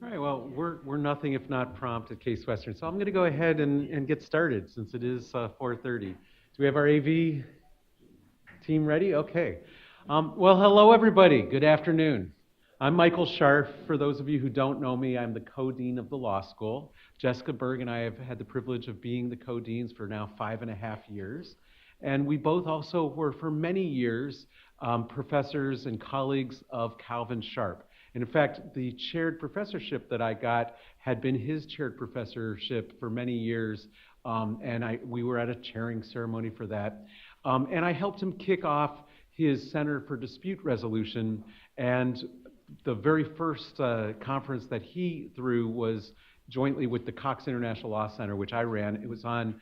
All right, well, we're nothing if not prompt at Case Western, so I'm going to go ahead and get started since it is 4:30. Do we have our AV team ready? Okay. Well, hello, everybody. Good afternoon. I'm Michael Scharf. For those of you who don't know me, I'm the co-dean of the law school. Jessica Berg and I have had the privilege of being the co-deans for now 5.5 years. And we both also were, for many years, professors and colleagues of Calvin Sharp. And in fact, the chaired professorship that I got had been his chaired professorship for many years, and we were at a chairing ceremony for that. And I helped him kick off his Center for Dispute Resolution, and the very first conference that he threw was jointly with the Cox International Law Center, which I ran. It was on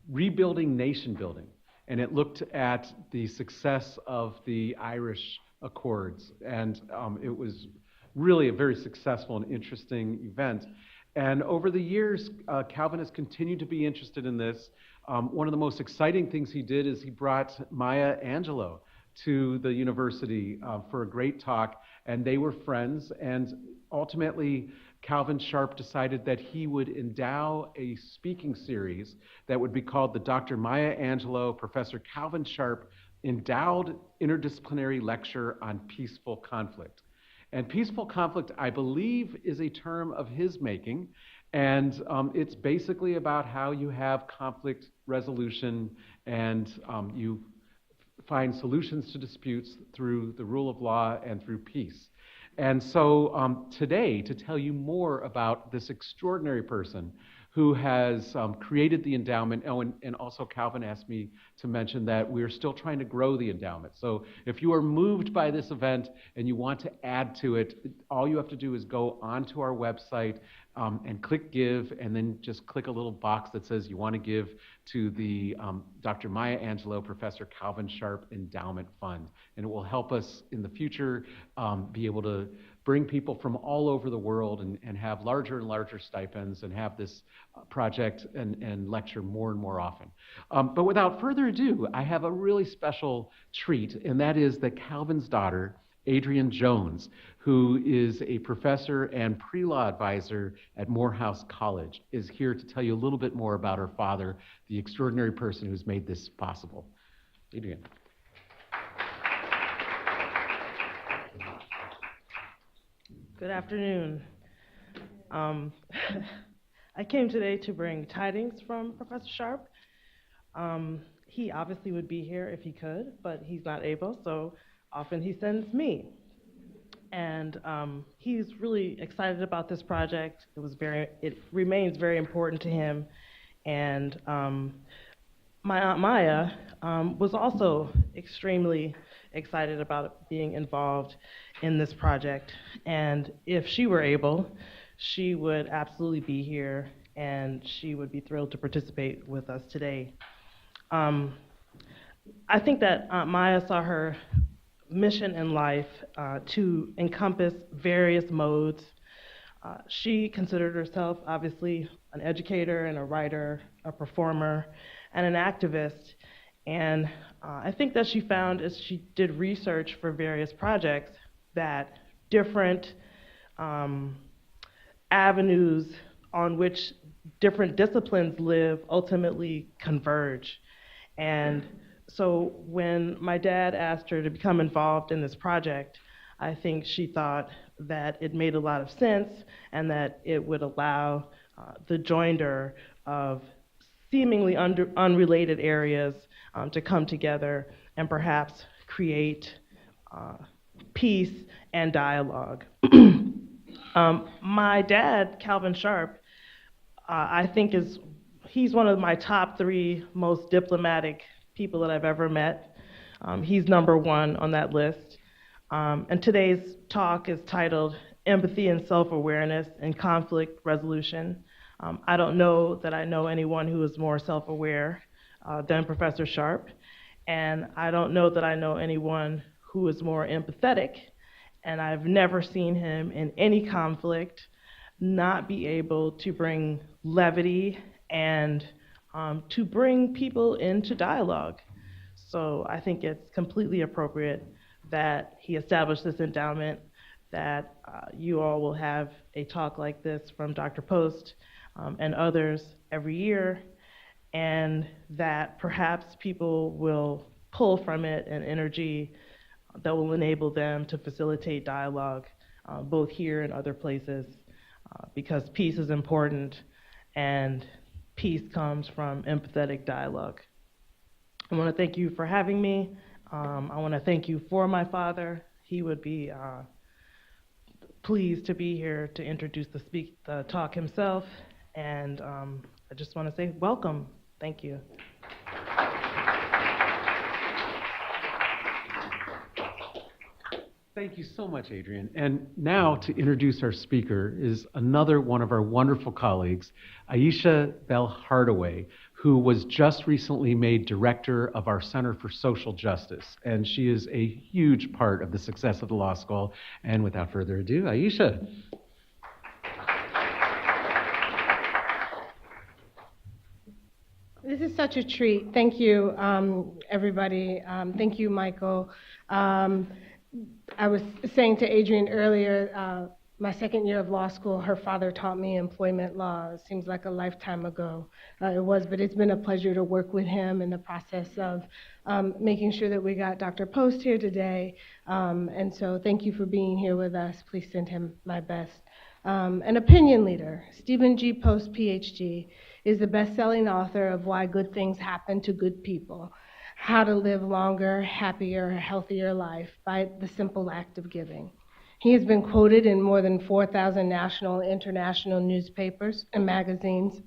rebuilding nation building, and it looked at the success of the Irish Accords, and it was really a very successful and interesting event. And over the years, Calvin has continued to be interested in this. One of the most exciting things he did is he brought Maya Angelou to the university for a great talk, and they were friends. And ultimately, Calvin Sharp decided that he would endow a speaking series that would be called the Dr. Maya Angelou, Professor Calvin Sharp Endowed Interdisciplinary Lecture on Peaceful Conflict. And peaceful conflict, I believe, is a term of his making. And it's basically about how you have conflict resolution and you find solutions to disputes through the rule of law and through peace. And so today, to tell you more about this extraordinary person who has created the endowment, and also Calvin asked me to mention that we're still trying to grow the endowment. So if you are moved by this event and you want to add to it, all you have to do is go onto our website and click Give, and then just click a little box that says you want to give to the Dr. Maya Angelou, Professor Calvin Sharp Endowment Fund. And it will help us in the future be able to bring people from all over the world and have larger and larger stipends and have this project and lecture more and more often. But without further ado, I have a really special treat, and that is that Calvin's daughter, Adrienne Jones, who is a professor and pre-law advisor at Morehouse College, is here to tell you a little bit more about her father, the extraordinary person who's made this possible. Adrienne. Good afternoon. I came today to bring tidings from Professor Sharp. He obviously would be here if he could, but he's not able, so often he sends me. And he's really excited about this project. It remains very important to him. And my Aunt Maya was also extremely excited about being involved in this project. And if she were able, she would absolutely be here, and she would be thrilled to participate with us today. I think that Aunt Maya saw her mission in life to encompass various modes. She considered herself, obviously, an educator and a writer, a performer, and an activist. And I think that she found, as she did research for various projects, that different avenues on which different disciplines live ultimately converge. And so when my dad asked her to become involved in this project, I think she thought that it made a lot of sense and that it would allow the joinder of seemingly unrelated areas to come together and perhaps create peace and dialogue. My dad, Calvin Sharp, I think he's one of my top 3 most diplomatic people that I've ever met. He's number 1 on that list. And today's talk is titled Empathy and Self-Awareness in Conflict Resolution. I don't know that I know anyone who is more self-aware than Professor Sharp, and I don't know that I know anyone who is more empathetic, and I've never seen him in any conflict not be able to bring levity and to bring people into dialogue. So I think it's completely appropriate that he established this endowment, that you all will have a talk like this from Dr. Post and others every year, and that perhaps people will pull from it an energy that will enable them to facilitate dialogue both here and other places, because peace is important, and peace comes from empathetic dialogue. I want to thank you for having me. I want to thank you for my father. He would be pleased to be here to introduce the talk himself, and I just want to say welcome. Thank you. Thank you so much, Adrienne. And now to introduce our speaker is another one of our wonderful colleagues, Aisha Bell-Hardaway, who was just recently made director of our Center for Social Justice. And she is a huge part of the success of the law school. And without further ado, Aisha. This is such a treat. Thank you, everybody. Thank you, Michael. I was saying to Adrienne earlier, my second year of law school, her father taught me employment law. It seems like a lifetime ago. It was, but it's been a pleasure to work with him in the process of making sure that we got Dr. Post here today. And so thank you for being here with us. Please send him my best. An opinion leader, Stephen G. Post, PhD, is the best-selling author of Why Good Things Happen to Good People, How to Live Longer, Happier, Healthier Life by the Simple Act of Giving. He has been quoted in more than 4,000 national and international newspapers and magazines.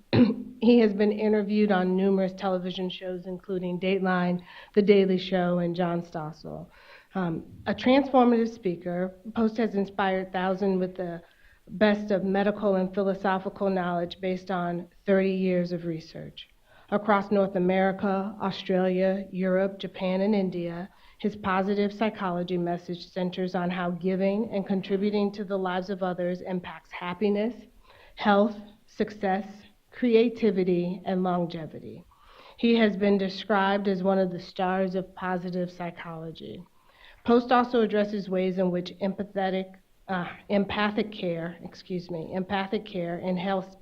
He has been interviewed on numerous television shows, including Dateline, The Daily Show, and John Stossel. A transformative speaker, Post has inspired thousands with the best of medical and philosophical knowledge based on 30 years of research. Across North America, Australia, Europe, Japan, and India, his positive psychology message centers on how giving and contributing to the lives of others impacts happiness, health, success, creativity, and longevity. He has been described as one of the stars of positive psychology. Post also addresses ways in which empathic care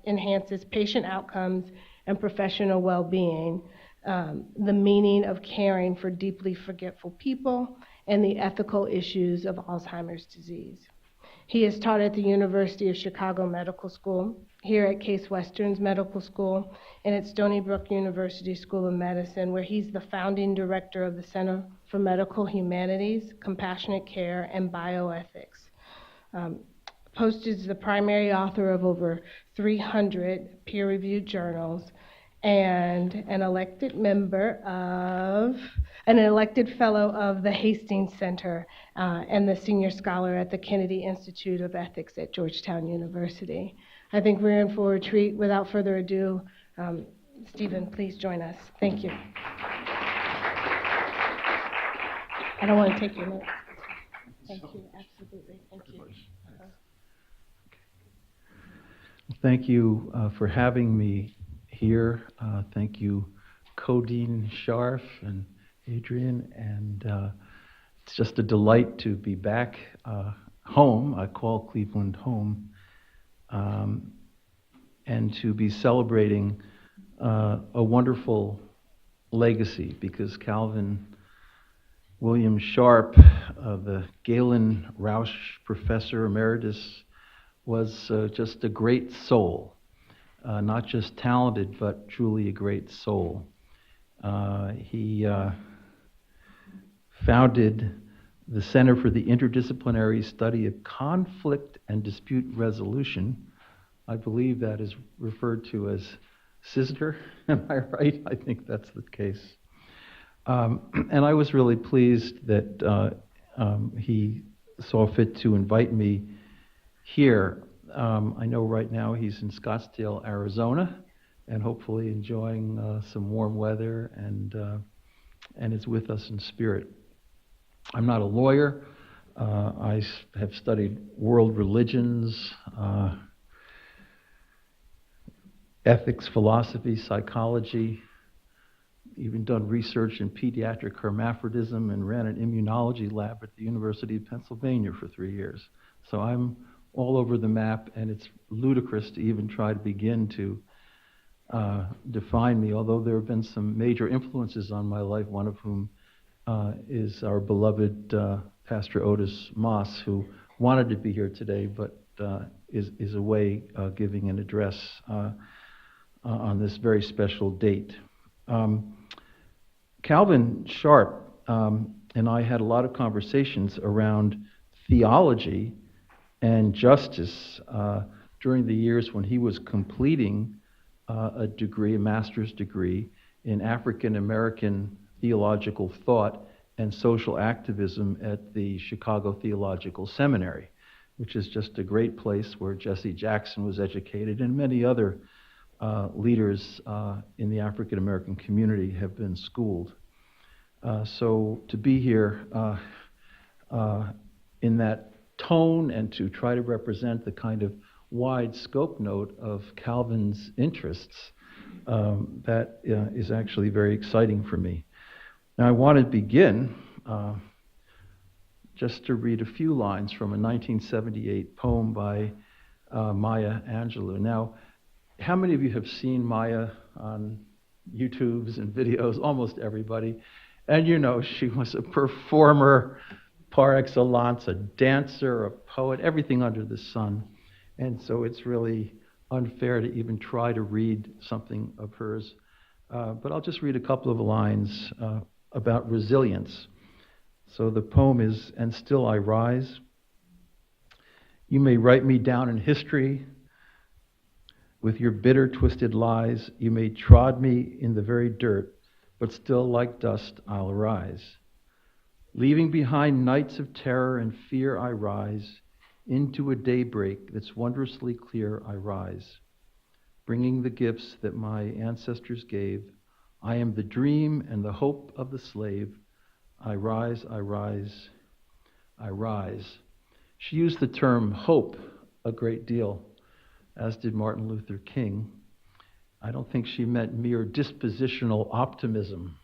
enhances patient outcomes and professional well-being, the meaning of caring for deeply forgetful people, and the ethical issues of Alzheimer's disease. He has taught at the University of Chicago Medical School, here at Case Western's Medical School, and at Stony Brook University School of Medicine, where he's the founding director of the Center for Medical Humanities, Compassionate Care, and Bioethics. Post is the primary author of over 300 peer-reviewed journals and an elected fellow of the Hastings Center and the senior scholar at the Kennedy Institute of Ethics at Georgetown University. I think we're in for a treat. Without further ado, Stephen, please join us. Thank you. I don't want to take your notes. Thank you, absolutely, thank you. Thank you for having me here. Thank you, Codeine Scharf and Adrienne, and it's just a delight to be back home. I call Cleveland home, and to be celebrating a wonderful legacy, because Calvin William Sharp, the Galen Roush Professor Emeritus, was just a great soul, not just talented, but truly a great soul. He founded the Center for the Interdisciplinary Study of Conflict and Dispute Resolution. I believe that is referred to as CISDR. Am I right? I think that's the case. And I was really pleased that he saw fit to invite me here. I know right now he's in Scottsdale, Arizona, and hopefully enjoying some warm weather and is with us in spirit. I'm not a lawyer. I have studied world religions, ethics, philosophy, psychology, even done research in pediatric hermaphrodism and ran an immunology lab at the University of Pennsylvania for 3 years. So I'm all over the map, and it's ludicrous to even try to begin to define me, although there have been some major influences on my life, one of whom is our beloved Pastor Otis Moss, who wanted to be here today, but is away giving an address on this very special date. Calvin Sharp and I had a lot of conversations around theology and justice during the years when he was completing a master's degree in African American theological thought and social activism at the Chicago Theological Seminary, which is just a great place where Jesse Jackson was educated, and many other leaders in the African American community have been schooled. So to be here in that tone and to try to represent the kind of wide scope note of Calvin's interests that is actually very exciting for me. Now, I want to begin just to read a few lines from a 1978 poem by Maya Angelou. Now, how many of you have seen Maya on YouTubes and videos? Almost everybody. And you know, she was a performer par excellence, a dancer, a poet, everything under the sun. And so it's really unfair to even try to read something of hers. But I'll just read a couple of lines about resilience. So the poem is, "And still I rise. You may write me down in history with your bitter, twisted lies. You may trod me in the very dirt, but still like dust I'll arise. Leaving behind nights of terror and fear I rise. Into a daybreak that's wondrously clear I rise. Bringing the gifts that my ancestors gave. I am the dream and the hope of the slave. I rise, I rise, I rise." She used the term hope a great deal, as did Martin Luther King. I don't think she meant mere dispositional optimism,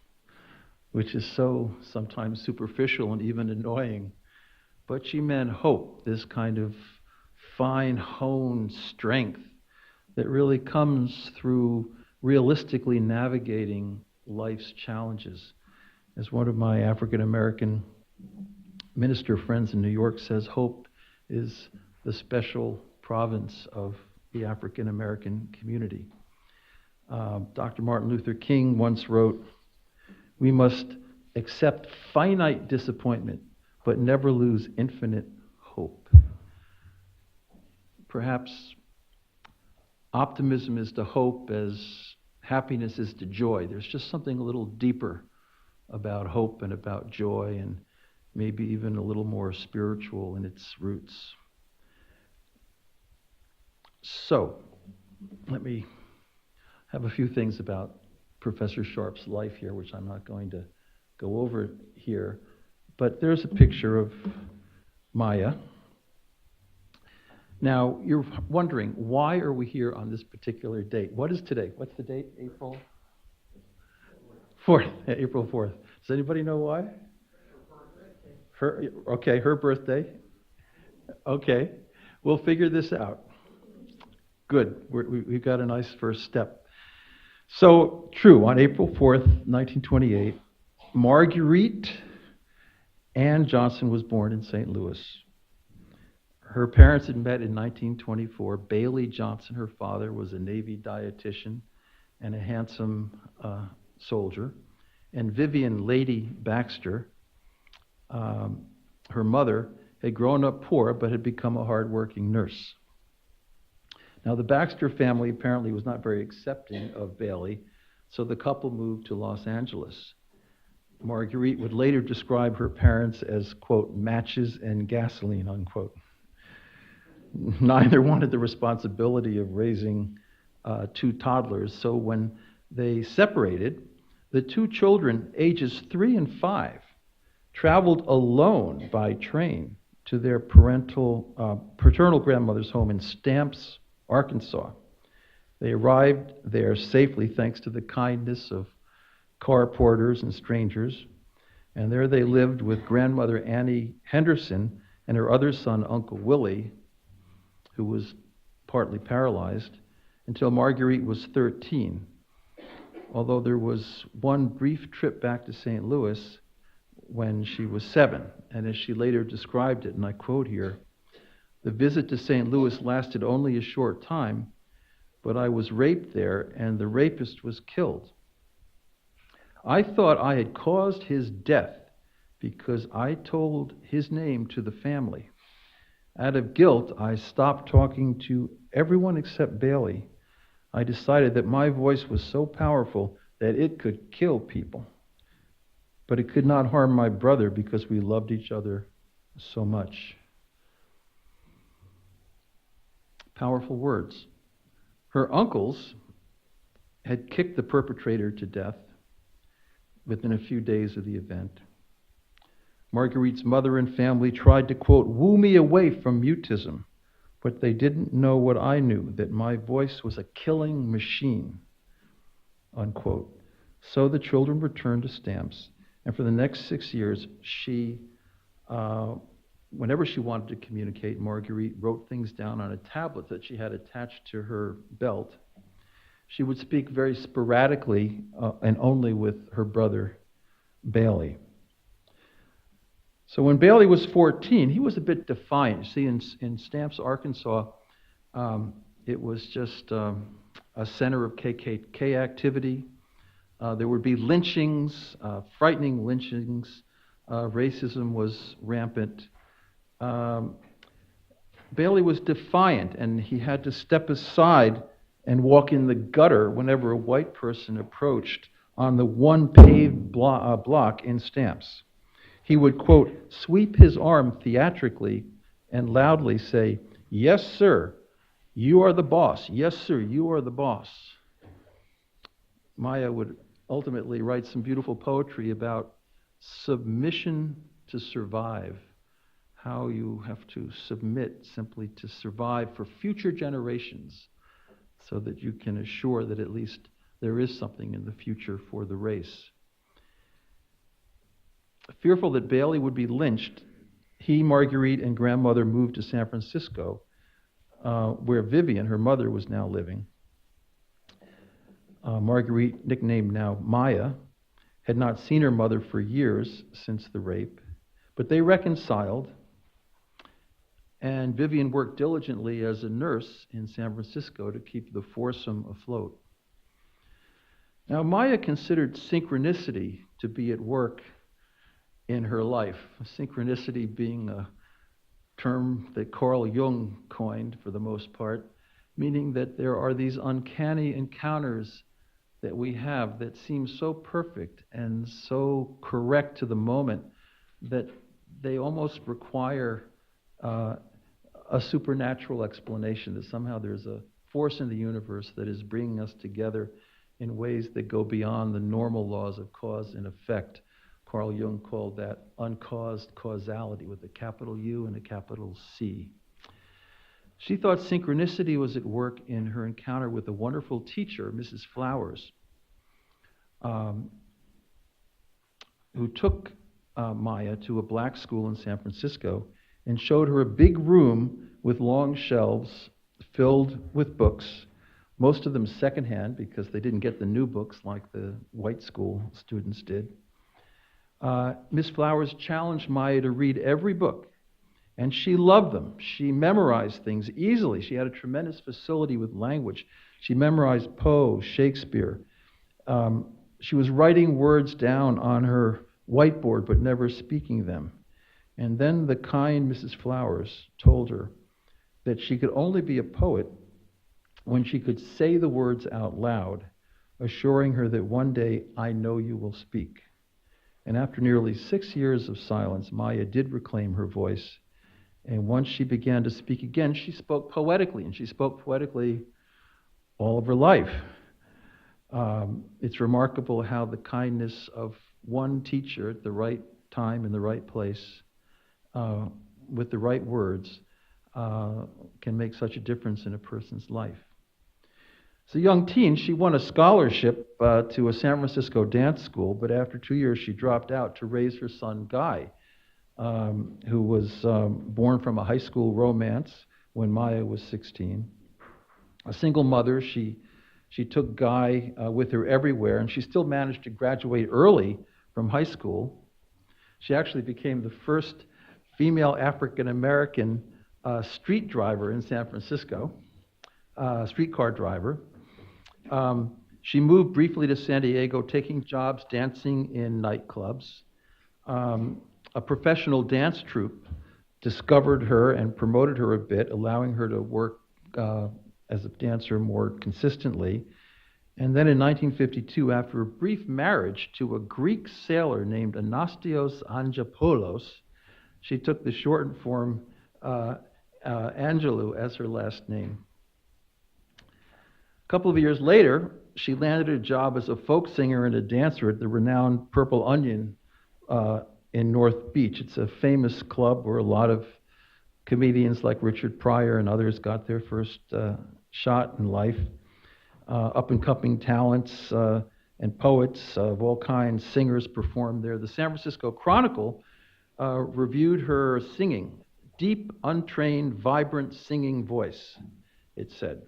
which is so sometimes superficial and even annoying. But she meant hope, this kind of fine-honed strength that really comes through realistically navigating life's challenges. As one of my African-American minister friends in New York says, hope is the special province of the African-American community. Dr. Martin Luther King once wrote, "We must accept finite disappointment, but never lose infinite hope." Perhaps optimism is to hope as happiness is to joy. There's just something a little deeper about hope and about joy, and maybe even a little more spiritual in its roots. So, let me have a few things about Professor Sharp's life here, which I'm not going to go over here. But there's a picture of Maya. Now, you're wondering, why are we here on this particular date? What is today? What's the date? April 4th. April 4th. Does anybody know why? Her birthday. Okay, we'll figure this out. Good, we've got a nice first step. So, true, on April 4th, 1928, Marguerite Ann Johnson was born in St. Louis. Her parents had met in 1924. Bailey Johnson, her father, was a Navy dietitian and a handsome soldier. And Vivian Lady Baxter, her mother, had grown up poor but had become a hardworking nurse. Now, the Baxter family apparently was not very accepting of Bailey, so the couple moved to Los Angeles. Marguerite would later describe her parents as, quote, matches and gasoline, unquote. Neither wanted the responsibility of raising two toddlers, so when they separated, the two children, ages 3 and 5, traveled alone by train to their paternal grandmother's home in Stamps, Arkansas. They arrived there safely thanks to the kindness of car porters and strangers, and there they lived with grandmother Annie Henderson and her other son, Uncle Willie, who was partly paralyzed, until Marguerite was 13. Although there was one brief trip back to St. Louis when she was 7, and as she later described it, and I quote here, "The visit to St. Louis lasted only a short time, but I was raped there and the rapist was killed. I thought I had caused his death because I told his name to the family. Out of guilt, I stopped talking to everyone except Bailey. I decided that my voice was so powerful that it could kill people. But it could not harm my brother because we loved each other so much." Powerful words. Her uncles had kicked the perpetrator to death within a few days of the event. Marguerite's mother and family tried to, quote, woo me away from mutism, but they didn't know what I knew, that my voice was a killing machine. unquote. So the children returned to stamps, and for the next 6 years, she, whenever she wanted to communicate, Marguerite wrote things down on a tablet that she had attached to her belt. She would speak very sporadically and only with her brother, Bailey. So when Bailey was 14, he was a bit defiant. You see, in Stamps, Arkansas, it was just a center of KKK activity. There would be lynchings, frightening lynchings. Racism was rampant. Bailey was defiant, and he had to step aside and walk in the gutter whenever a white person approached on the one paved block in Stamps. He would, quote, sweep his arm theatrically and loudly say, "Yes, sir, you are the boss. Yes, sir, you are the boss." Maya would ultimately write some beautiful poetry about submission to survive, how you have to submit simply to survive for future generations so that you can assure that at least there is something in the future for the race. Fearful that Bailey would be lynched, he, Marguerite, and grandmother moved to San Francisco, where Vivian, her mother, was now living. Marguerite, nicknamed now Maya, had not seen her mother for years since the rape, but they reconciled, and Vivian worked diligently as a nurse in San Francisco to keep the foursome afloat. Now, Maya considered synchronicity to be at work in her life, synchronicity being a term that Carl Jung coined for the most part, meaning that there are these uncanny encounters that we have that seem so perfect and so correct to the moment that they almost require a supernatural explanation, that somehow there's a force in the universe that is bringing us together in ways that go beyond the normal laws of cause and effect. Carl Jung called that uncaused causality with a capital U and a capital C. She thought synchronicity was at work in her encounter with a wonderful teacher, Mrs. Flowers, who took Maya to a black school in San Francisco and showed her a big room with long shelves filled with books, most of them secondhand because they didn't get the new books like the white school students did. Miss Flowers challenged Maya to read every book, and she loved them. She memorized things easily. She had a tremendous facility with language. She memorized Poe, Shakespeare. She was writing words down on her whiteboard but never speaking them. And then the kind Mrs. Flowers told her that she could only be a poet when she could say the words out loud, assuring her that one day, "I know you will speak." And after nearly 6 years of silence, Maya did reclaim her voice. And once she began to speak again, she spoke poetically, and she spoke poetically all of her life. It's remarkable how the kindness of one teacher at the right time in the right place, with the right words, can make such a difference in a person's life. As a young teen, she won a scholarship to a San Francisco dance school, but after 2 years, she dropped out to raise her son, Guy, who was born from a high school romance when Maya was 16. A single mother, she took Guy with her everywhere, and she still managed to graduate early from high school. She actually became the first female African-American street driver in San Francisco, streetcar driver. She moved briefly to San Diego, taking jobs dancing in nightclubs. A professional dance troupe discovered her and promoted her a bit, allowing her to work as a dancer more consistently. And then in 1952, after a brief marriage to a Greek sailor named Anastios Angelopoulos, she took the shortened form Angelou as her last name. A couple of years later, she landed a job as a folk singer and a dancer at the renowned Purple Onion in North Beach. It's a famous club where a lot of comedians like Richard Pryor and others got their first shot in life. up-and-coming talents and poets of all kinds, singers performed there. The San Francisco Chronicle reviewed her singing, deep, untrained, vibrant singing voice, it said.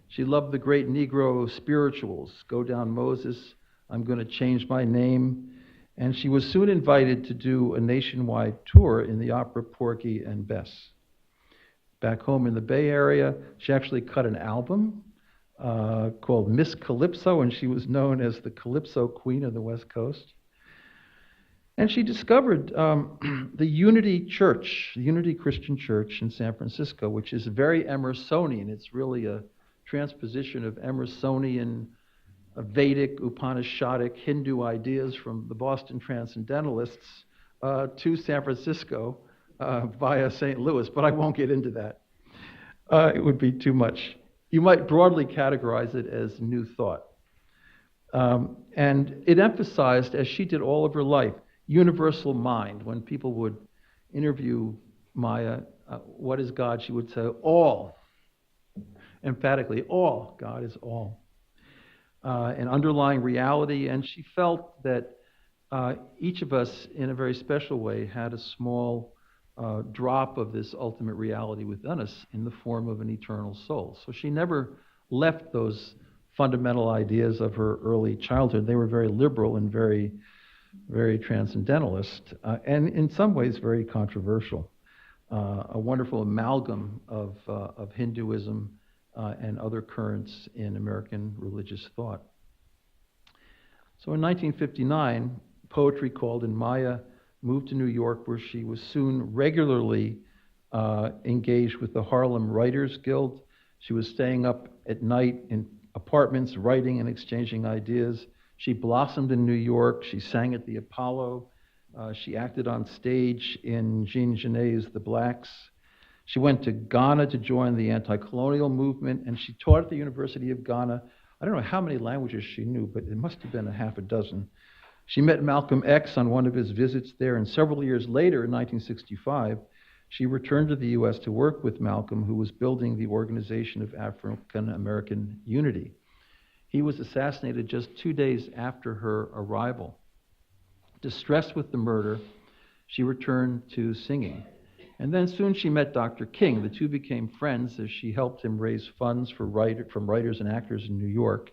She loved the great Negro spirituals, Go Down Moses, I'm Going to Change My Name, and she was soon invited to do a nationwide tour in the opera Porgy and Bess. Back home in the Bay Area, she actually cut an album called Miss Calypso, and she was known as the Calypso Queen of the West Coast. And she discovered the Unity Church, the Unity Christian Church in San Francisco, which is very Emersonian. It's really a transposition of Emersonian, Vedic, Upanishadic, Hindu ideas from the Boston Transcendentalists to San Francisco via St. Louis, but I won't get into that. It would be too much. You might broadly categorize it as New Thought. And it emphasized, as she did all of her life, universal mind. When people would interview Maya, what is God? She would say, all. Emphatically, all. God is all. An underlying reality, and she felt that each of us, in a very special way, had a small drop of this ultimate reality within us in the form of an eternal soul. So she never left those fundamental ideas of her early childhood. They were very liberal and very, very transcendentalist, and in some ways very controversial. A wonderful amalgam of Hinduism and other currents in American religious thought. So in 1959, poetry called in Maya moved to New York, where she was soon regularly engaged with the Harlem Writers Guild. She was staying up at night in apartments, writing and exchanging ideas. She blossomed in New York. She sang at the Apollo. She acted on stage in Jean Genet's The Blacks. She went to Ghana to join the anti-colonial movement, and she taught at the University of Ghana. I don't know how many languages she knew, but it must have been a half a dozen. She met Malcolm X on one of his visits there, and several years later, in 1965, she returned to the U.S. to work with Malcolm, who was building the Organization of African American Unity. He was assassinated just 2 days after her arrival. Distressed with the murder, she returned to singing. And then soon she met Dr. King. The two became friends as she helped him raise funds from writers and actors in New York.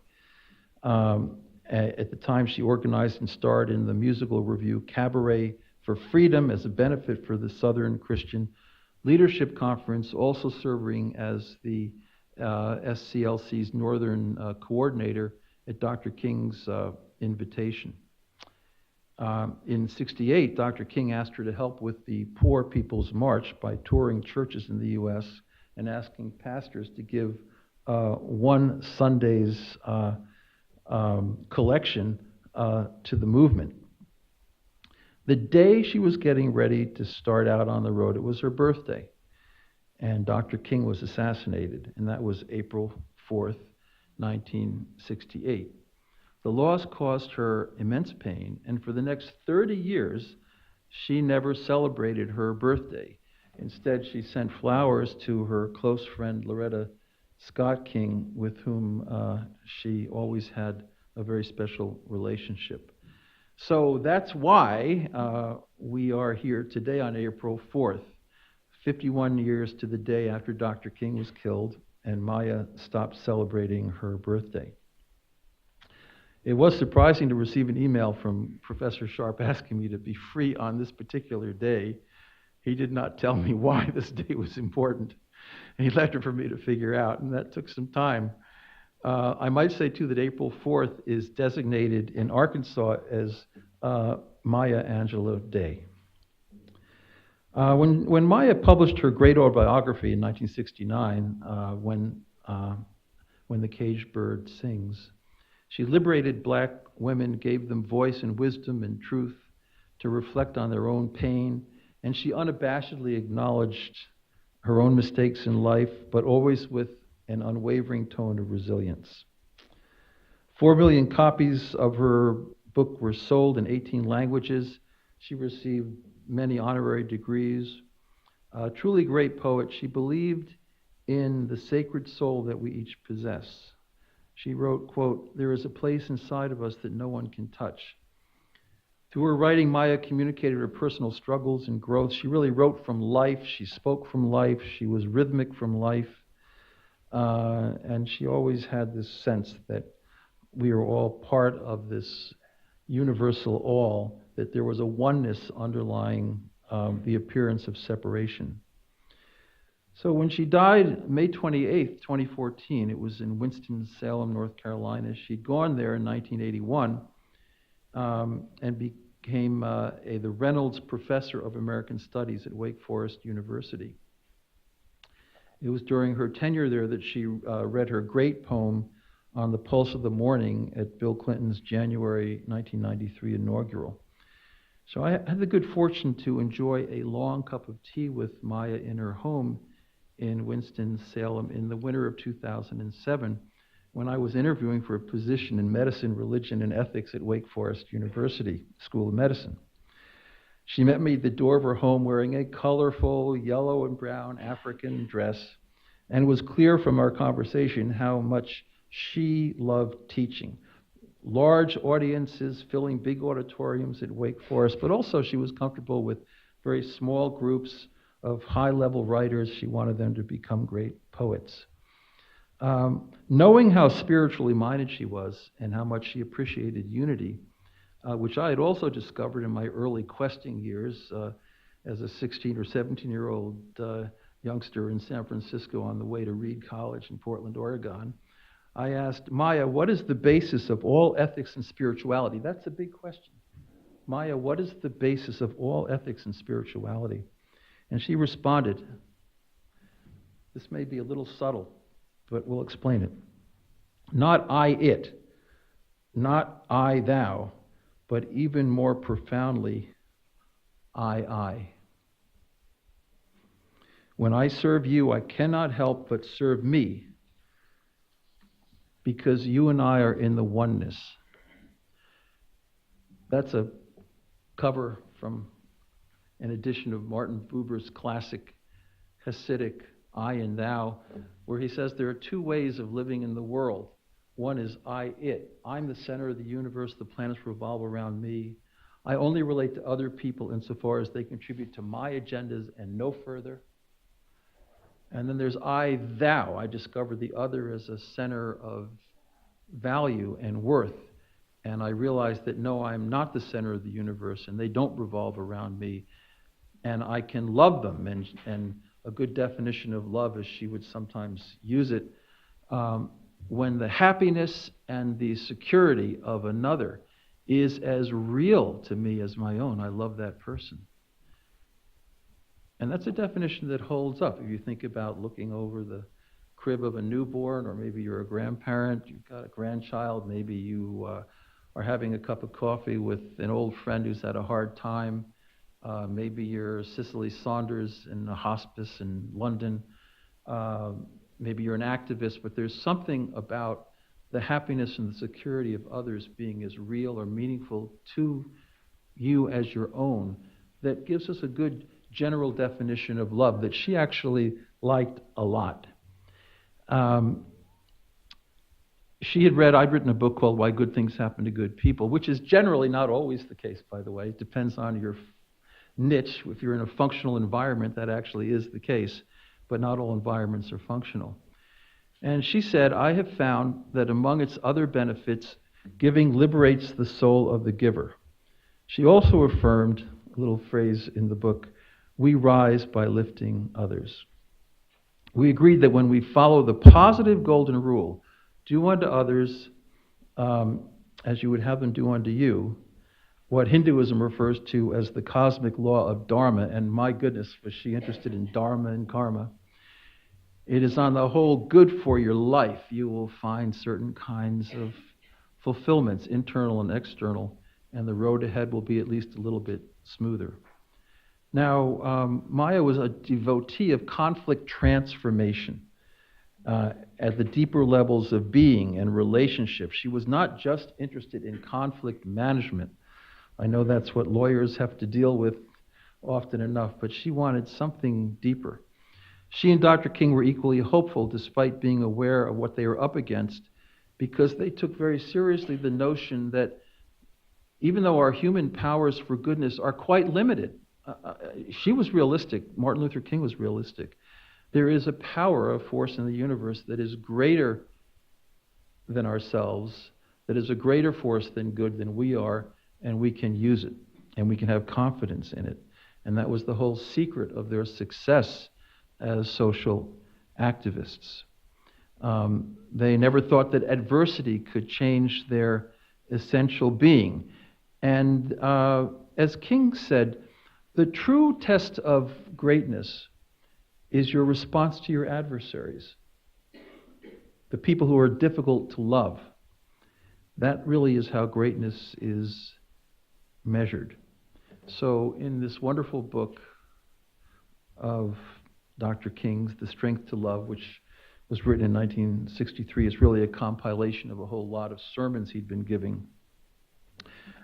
At the time, she organized and starred in the musical review Cabaret for Freedom as a benefit for the Southern Christian Leadership Conference, also serving as the SCLC's Northern coordinator at Dr. King's invitation. In '68, Dr. King asked her to help with the Poor People's March by touring churches in the U.S. and asking pastors to give one Sunday's collection to the movement. The day she was getting ready to start out on the road, it was her birthday, and Dr. King was assassinated, and that was April 4th, 1968. The loss caused her immense pain, and for the next 30 years, she never celebrated her birthday. Instead, she sent flowers to her close friend, Loretta Scott King, with whom she always had a very special relationship. So that's why we are here today on April 4th, 51 years to the day after Dr. King was killed and Maya stopped celebrating her birthday. It was surprising to receive an email from Professor Sharp asking me to be free on this particular day. He did not tell me why this day was important, and he left it for me to figure out, and that took some time. I might say, too, that April 4th is designated in Arkansas as Maya Angelou Day. When Maya published her great autobiography in 1969, When the Caged Bird Sings, she liberated black women, gave them voice and wisdom and truth to reflect on their own pain, and she unabashedly acknowledged her own mistakes in life, but always with an unwavering tone of resilience. 4 million copies of her book were sold in 18 languages. She received many honorary degrees. A truly great poet, she believed in the sacred soul that we each possess. She wrote, quote, "There is a place inside of us that no one can touch." Through her writing, Maya communicated her personal struggles and growth. She really wrote from life. She spoke from life. She was rhythmic from life. And she always had this sense that we are all part of this universal all, that there was a oneness underlying the appearance of separation. So when she died May 28th, 2014, it was in Winston-Salem, North Carolina. She'd gone there in 1981 and became the Reynolds Professor of American Studies at Wake Forest University. It was during her tenure there that she read her great poem on the pulse of the morning at Bill Clinton's January 1993 inaugural. So I had the good fortune to enjoy a long cup of tea with Maya in her home in Winston-Salem in the winter of 2007 when I was interviewing for a position in medicine, religion, and ethics at Wake Forest University School of Medicine. She met me at the door of her home wearing a colorful yellow and brown African dress, and it was clear from our conversation how much she loved teaching. Large audiences filling big auditoriums at Wake Forest, but also she was comfortable with very small groups of high-level writers. She wanted them to become great poets. Knowing how spiritually minded she was and how much she appreciated unity, which I had also discovered in my early questing years as a 16 or 17-year-old youngster in San Francisco on the way to Reed College in Portland, Oregon, I asked Maya, what is the basis of all ethics and spirituality? That's a big question. Maya, what is the basis of all ethics and spirituality? And she responded, this may be a little subtle, but we'll explain it. Not I, it, not I, thou, but even more profoundly, I. When I serve you, I cannot help but serve me, because you and I are in the oneness. That's a cover from an edition of Martin Buber's classic Hasidic I and Thou, where he says there are two ways of living in the world. One is I, it. I'm the center of the universe. The planets revolve around me. I only relate to other people insofar as they contribute to my agendas and no further. And then there's I, thou. I discover the other as a center of value and worth. And I realize that no, I'm not the center of the universe and they don't revolve around me. And I can love them. And a good definition of love, as she would sometimes use it, when the happiness and the security of another is as real to me as my own, I love that person. And that's a definition that holds up. If you think about looking over the crib of a newborn, or maybe you're a grandparent, you've got a grandchild, maybe you are having a cup of coffee with an old friend who's had a hard time. Maybe you're Cicely Saunders in a hospice in London. Maybe you're an activist, but there's something about the happiness and the security of others being as real or meaningful to you as your own that gives us a good general definition of love that she actually liked a lot. I'd written a book called Why Good Things Happen to Good People, which is generally not always the case, by the way. It depends on your niche. If you're in a functional environment, that actually is the case, but not all environments are functional. And she said, I have found that among its other benefits, giving liberates the soul of the giver. She also affirmed, a little phrase in the book, we rise by lifting others. We agreed that when we follow the positive golden rule, do unto others as you would have them do unto you, what Hinduism refers to as the cosmic law of dharma, and my goodness, was she interested in dharma and karma. It is on the whole good for your life. You will find certain kinds of fulfillments, internal and external, and the road ahead will be at least a little bit smoother. Now, Maya was a devotee of conflict transformation at the deeper levels of being and relationship. She was not just interested in conflict management. I know that's what lawyers have to deal with often enough, but she wanted something deeper. She and Dr. King were equally hopeful despite being aware of what they were up against, because they took very seriously the notion that even though our human powers for goodness are quite limited, she was realistic, Martin Luther King was realistic, there is a power, a force in the universe that is greater than ourselves, that is a greater force than good than we are, and we can use it, and we can have confidence in it. And that was the whole secret of their success as social activists. They never thought that adversity could change their essential being. And as King said, the true test of greatness is your response to your adversaries, the people who are difficult to love. That really is how greatness is measured. So in this wonderful book of Dr. King's, The Strength to Love, which was written in 1963, it's really a compilation of a whole lot of sermons he'd been giving.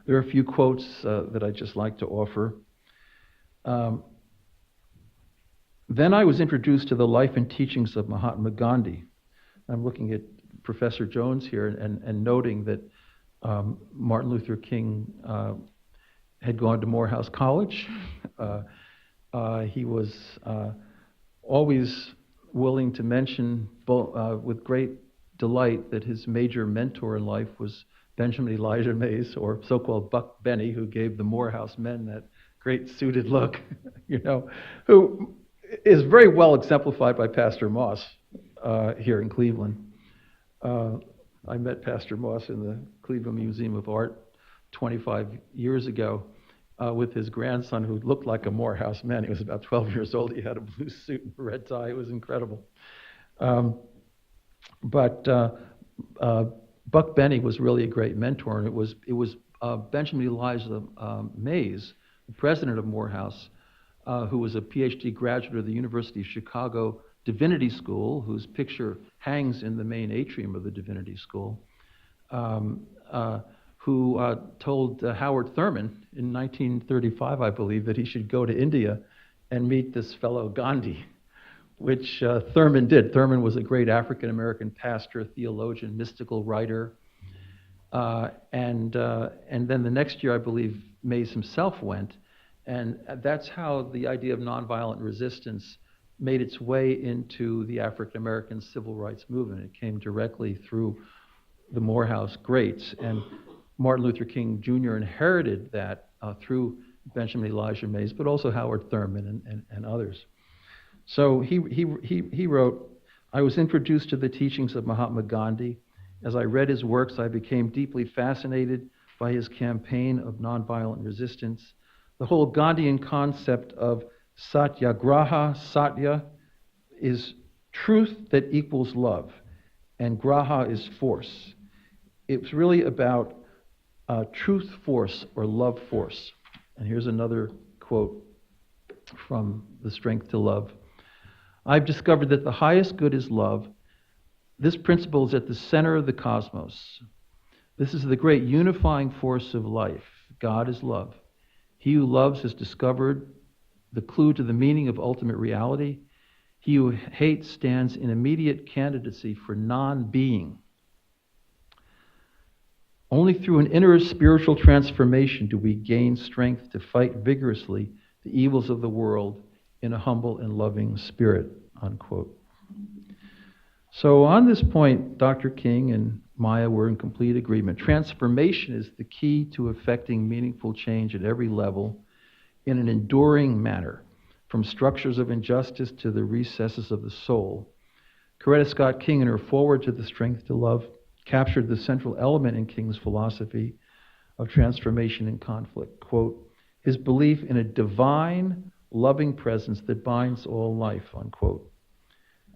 There are a few quotes that I'd just like to offer. Then I was introduced to the life and teachings of Mahatma Gandhi. I'm looking at Professor Jones here and noting that Martin Luther King had gone to Morehouse College. He was always willing to mention with great delight that his major mentor in life was Benjamin Elijah Mays, or so-called Buck Benny, who gave the Morehouse men that great suited look, who is very well exemplified by Pastor Moss here in Cleveland. I met Pastor Moss in the Cleveland Museum of Art 25 years ago with his grandson, who looked like a Morehouse man. He was about 12 years old. He had a blue suit and a red tie. It was incredible. But Buck Benny was really a great mentor, and it was Benjamin Elijah Mays, the president of Morehouse, who was a PhD graduate of the University of Chicago Divinity School, whose picture hangs in the main atrium of the Divinity School, who told Howard Thurman in 1935, I believe, that he should go to India and meet this fellow Gandhi, which Thurman did. Thurman was a great African-American pastor, theologian, mystical writer. And then the next year, I believe, Mays himself went. And that's how the idea of nonviolent resistance made its way into the African-American civil rights movement. It came directly through the Morehouse greats. And Martin Luther King Jr. inherited that through Benjamin Elijah Mays, but also Howard Thurman and others. So he wrote, I was introduced to the teachings of Mahatma Gandhi. As I read his works, I became deeply fascinated by his campaign of nonviolent resistance. The whole Gandhian concept of satyagraha, satya, is truth that equals love, and graha is force. It's really about truth force or love force. And here's another quote from The Strength to Love. I've discovered that the highest good is love. This principle is at the center of the cosmos. This is the great unifying force of life. God is love. He who loves has discovered the clue to the meaning of ultimate reality. He who hates stands in immediate candidacy for non-being. Only through an inner spiritual transformation do we gain strength to fight vigorously the evils of the world in a humble and loving spirit, unquote. So on this point, Dr. King and Maya were in complete agreement. Transformation is the key to effecting meaningful change at every level in an enduring manner, from structures of injustice to the recesses of the soul. Coretta Scott King, in her foreword to The Strength to Love, captured the central element in King's philosophy of transformation and conflict. Quote, his belief in a divine, loving presence that binds all life, unquote.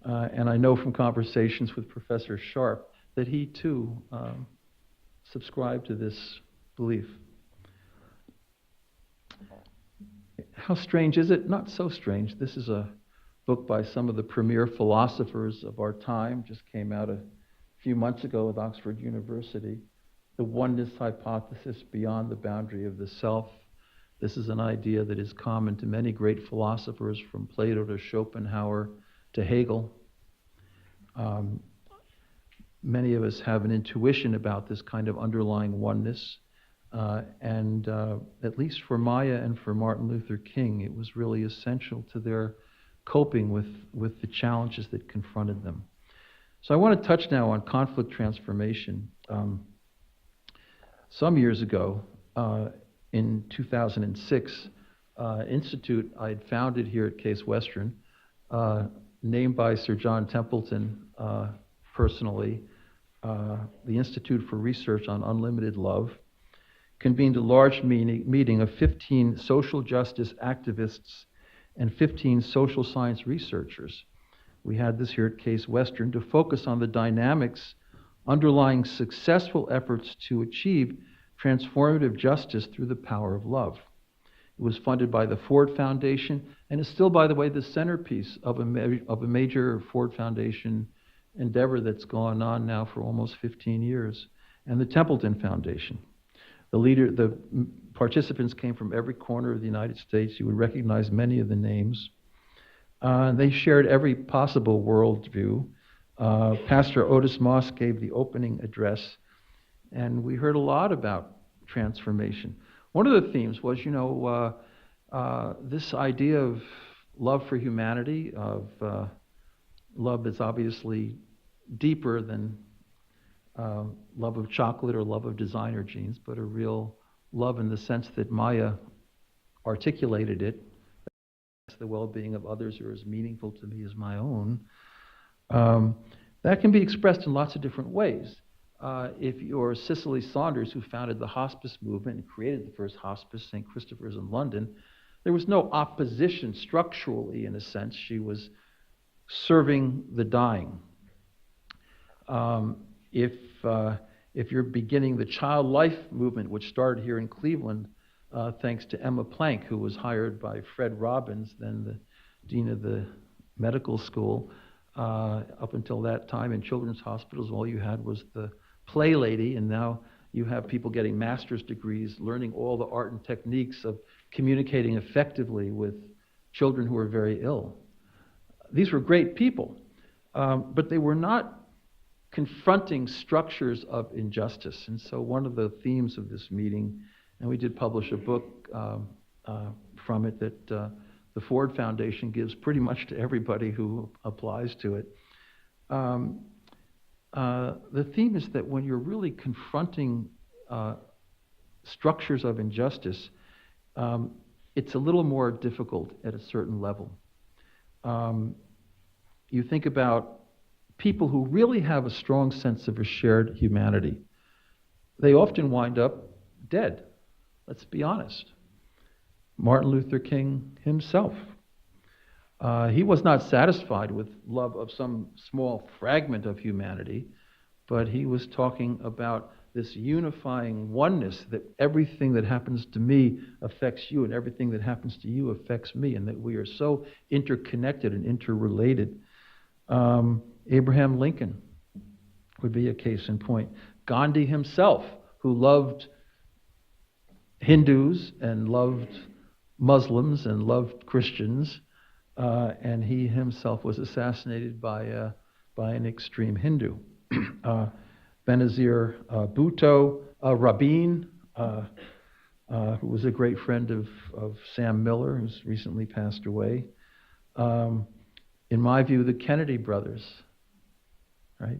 And I know from conversations with Professor Sharp that he too subscribed to this belief. How strange is it? Not so strange. This is a book by some of the premier philosophers of our time, just came out a few months ago at Oxford University. The oneness hypothesis beyond the boundary of the self. This is an idea that is common to many great philosophers, from Plato to Schopenhauer to Hegel. many of us have an intuition about this kind of underlying oneness. And at least for Maya and for Martin Luther King, it was really essential to their coping with the challenges that confronted them. So I want to touch now on conflict transformation. Some years ago, in 2006, institute I had founded here at Case Western, named by Sir John Templeton personally, the Institute for Research on Unlimited Love, convened a large meeting of 15 social justice activists and 15 social science researchers. We had this here at Case Western to focus on the dynamics underlying successful efforts to achieve transformative justice through the power of love. It was funded by the Ford Foundation and is still, by the way, the centerpiece of a major Ford Foundation endeavor that's gone on now for almost 15 years, and the Templeton Foundation. The participants came from every corner of the United States. You would recognize many of the names. They shared every possible worldview. Pastor Otis Moss gave the opening address, and we heard a lot about transformation. One of the themes was, this idea of love for humanity, of love that's obviously deeper than love of chocolate or love of designer jeans, but a real love in the sense that Maya articulated it. The well-being of others are as meaningful to me as my own. That can be expressed in lots of different ways. If you're Cicely Saunders, who founded the hospice movement and created the first hospice, St. Christopher's in London, there was no opposition structurally, in a sense. She was serving the dying. If you're beginning the child life movement, which started here in Cleveland, thanks to Emma Plank, who was hired by Fred Robbins, then the dean of the medical school. Up until that time in children's hospitals, all you had was the play lady, and now you have people getting master's degrees, learning all the art and techniques of communicating effectively with children who are very ill. These were great people, but they were not confronting structures of injustice. And so one of the themes of this meeting, and we did publish a book from it that the Ford Foundation gives pretty much to everybody who applies to it. The theme is that when you're really confronting structures of injustice, it's a little more difficult at a certain level. You think about people who really have a strong sense of a shared humanity. They often wind up dead. Let's be honest. Martin Luther King himself. He was not satisfied with love of some small fragment of humanity, but he was talking about this unifying oneness, that everything that happens to me affects you and everything that happens to you affects me, and that we are so interconnected and interrelated. Abraham Lincoln would be a case in point. Gandhi himself, who loved Hindus and loved Muslims and loved Christians, and he himself was assassinated by an extreme Hindu. Benazir Bhutto, Rabin, who was a great friend of Sam Miller, who's recently passed away. In my view, the Kennedy brothers, right?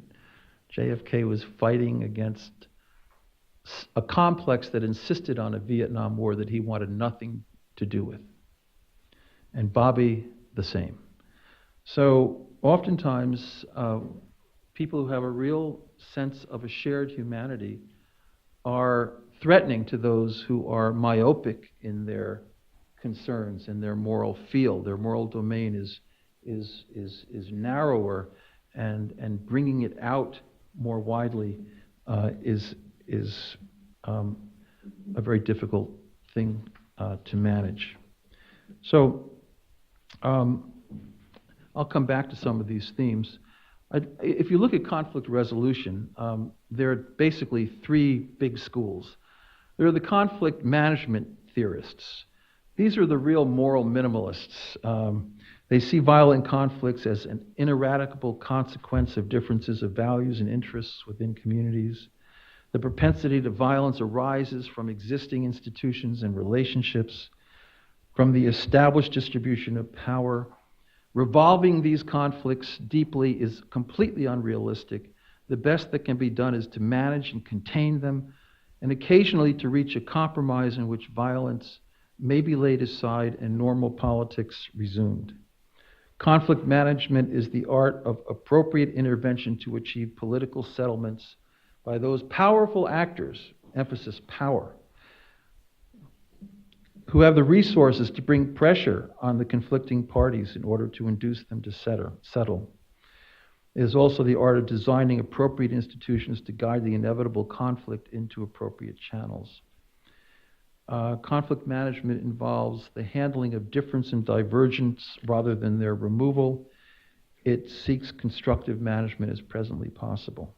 JFK was fighting against a complex that insisted on a Vietnam War that he wanted nothing to do with. And Bobby, the same. So oftentimes, people who have a real sense of a shared humanity are threatening to those who are myopic in their concerns, in their moral field. Their moral domain is narrower, and bringing it out more widely is a very difficult thing to manage. So I'll come back to some of these themes. If you look at conflict resolution, there are basically three big schools. There are the conflict management theorists. These are the real moral minimalists. They see violent conflicts as an ineradicable consequence of differences of values and interests within communities. The propensity to violence arises from existing institutions and relationships, from the established distribution of power. Revolving these conflicts deeply is completely unrealistic. The best that can be done is to manage and contain them, and occasionally to reach a compromise in which violence may be laid aside and normal politics resumed. Conflict management is the art of appropriate intervention to achieve political settlements by those powerful actors, emphasis power, who have the resources to bring pressure on the conflicting parties in order to induce them to settle. It is also the art of designing appropriate institutions to guide the inevitable conflict into appropriate channels. Conflict management involves the handling of difference and divergence rather than their removal. It seeks constructive management as presently possible.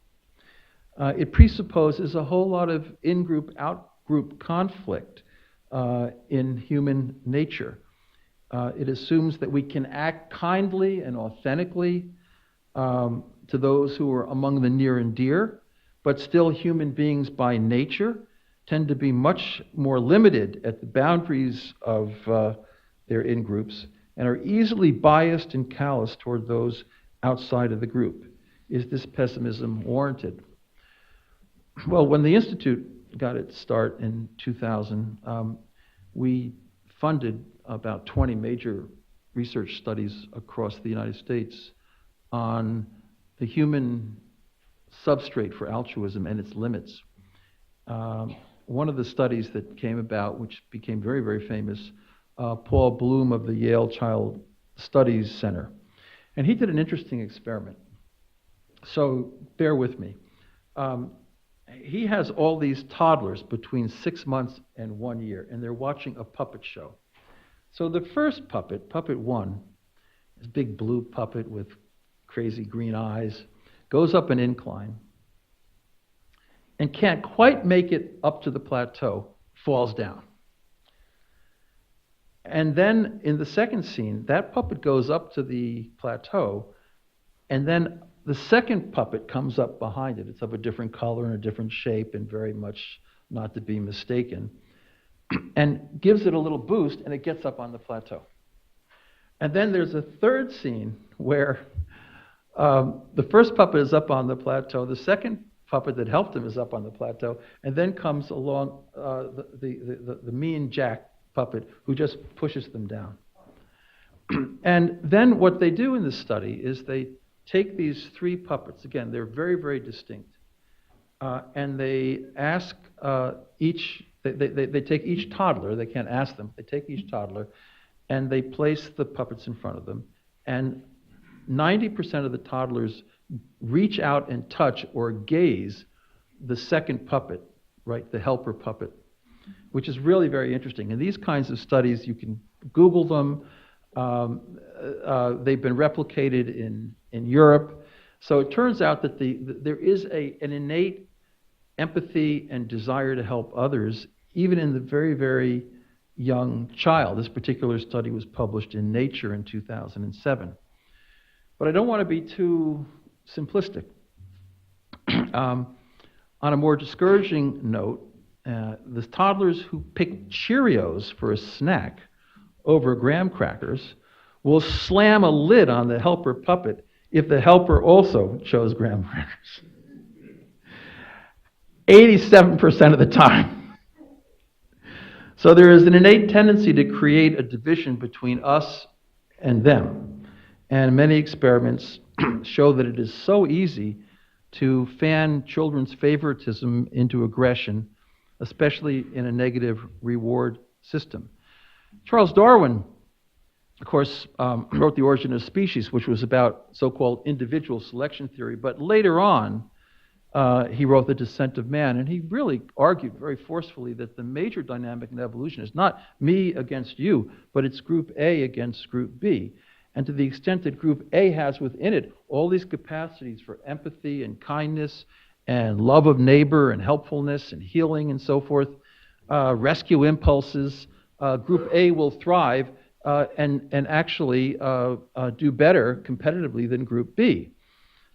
It presupposes a whole lot of in-group, out-group conflict in human nature. It assumes that we can act kindly and authentically to those who are among the near and dear, but still human beings by nature tend to be much more limited at the boundaries of their in-groups and are easily biased and callous toward those outside of the group. Is this pessimism warranted? Well, when the Institute got its start in 2000, we funded about 20 major research studies across the United States on the human substrate for altruism and its limits. One of the studies that came about, which became very, very famous, Paul Bloom of the Yale Child Studies Center. And he did an interesting experiment. So bear with me. He has all these toddlers between 6 months and 1 year, and they're watching a puppet show. So the first puppet, puppet 1, this big blue puppet with crazy green eyes, goes up an incline and can't quite make it up to the plateau, falls down. And then in the second scene, that puppet goes up to the plateau, and then the second puppet comes up behind it. It's of a different color and a different shape and very much not to be mistaken, and gives it a little boost, and it gets up on the plateau. And then there's a third scene where the first puppet is up on the plateau, the second puppet that helped him is up on the plateau, and then comes along the mean Jack puppet who just pushes them down. And then what they do in this study is they take these three puppets, again, they're very, very distinct, and they ask they take each toddler, they can't ask them, they take each toddler, and they place the puppets in front of them, and 90% of the toddlers reach out and touch or gaze the second puppet, right, the helper puppet, which is really very interesting. And these kinds of studies, you can Google them. They've been replicated in Europe. So it turns out that there is an innate empathy and desire to help others, even in the very, very young child. This particular study was published in Nature in 2007. But I don't want to be too simplistic. On a more discouraging note, the toddlers who pick Cheerios for a snack over graham crackers will slam a lid on the helper puppet if the helper also chose graham crackers. 87% of the time. So there is an innate tendency to create a division between us and them. And many experiments show that it is so easy to fan children's favoritism into aggression, especially in a negative reward system. Charles Darwin, of course, wrote The Origin of Species, which was about so-called individual selection theory, but later on, he wrote The Descent of Man, and he really argued very forcefully that the major dynamic in evolution is not me against you, but it's group A against group B. And to the extent that group A has within it all these capacities for empathy and kindness and love of neighbor and helpfulness and healing and so forth, rescue impulses, group A will thrive and actually do better competitively than Group B.